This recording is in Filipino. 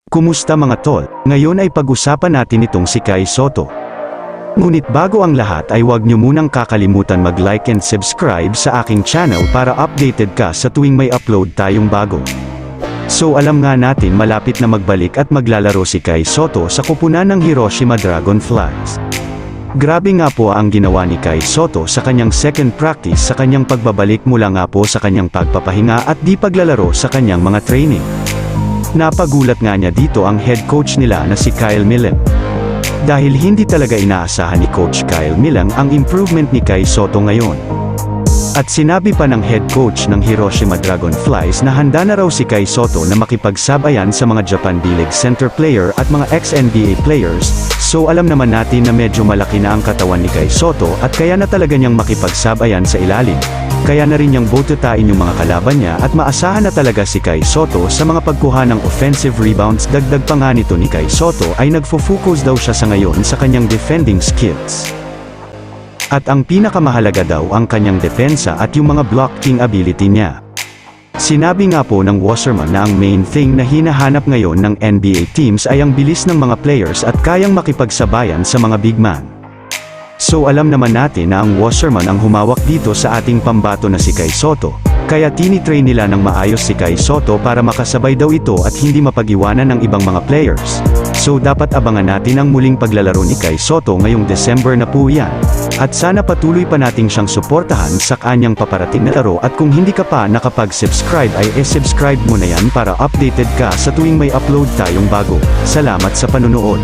Kumusta mga tol? Ngayon ay pag-usapan natin itong si Kai Sotto. Ngunit bago ang lahat ay huwag niyo munang kakalimutan mag-like and subscribe sa aking channel para updated ka sa tuwing may upload tayong bago. So alam nga natin malapit na magbalik at maglalaro si Kai Sotto sa koponan ng Hiroshima Dragonflies. Grabe nga po ang ginawa ni Kai Sotto sa kanyang second practice sa kanyang pagbabalik mula nga po sa kanyang pagpapahinga at di paglalaro sa kanyang mga training. Napagulat nga niya dito ang head coach nila na si Kyle Millen. Dahil hindi talaga inaasahan ni Coach Kyle Millen ang improvement ni Kai Sotto ngayon. At sinabi pa ng head coach ng Hiroshima Dragonflies na handa na raw si Kai Sotto na makipagsabayan sa mga Japan D-League center player at mga ex-NBA players, so alam naman natin na medyo malaki na ang katawan ni Kai Sotto at kaya na talaga niyang makipagsabayan sa ilalim. Kaya na rin niyang bototain yung mga kalaban niya at maasahan na talaga si Kai Sotto sa mga pagkuha ng offensive rebounds. Dagdag pa nga nito ni Kai Sotto ay nagfo-focus daw siya sa ngayon sa kanyang defending skills. At ang pinakamahalaga daw ang kanyang depensa at yung mga blocking ability niya. Sinabi nga po ng Wasserman na ang main thing na hinahanap ngayon ng NBA teams ay ang bilis ng mga players at kayang makipagsabayan sa mga big man. So alam naman natin na ang Wasserman ang humawak dito sa ating pambato na si Kai Sotto, kaya tinitrain nila ng maayos si Kai Sotto para makasabay daw ito at hindi mapag-iwanan ng ibang mga players. So dapat abangan natin ang muling paglalaro ni Kai Sotto ngayong December na po yan. At sana patuloy pa nating siyang suportahan sa kanyang paparating na laro at kung hindi ka pa nakapag-subscribe ay subscribe mo na yan para updated ka sa tuwing may upload tayong bago. Salamat sa panunood.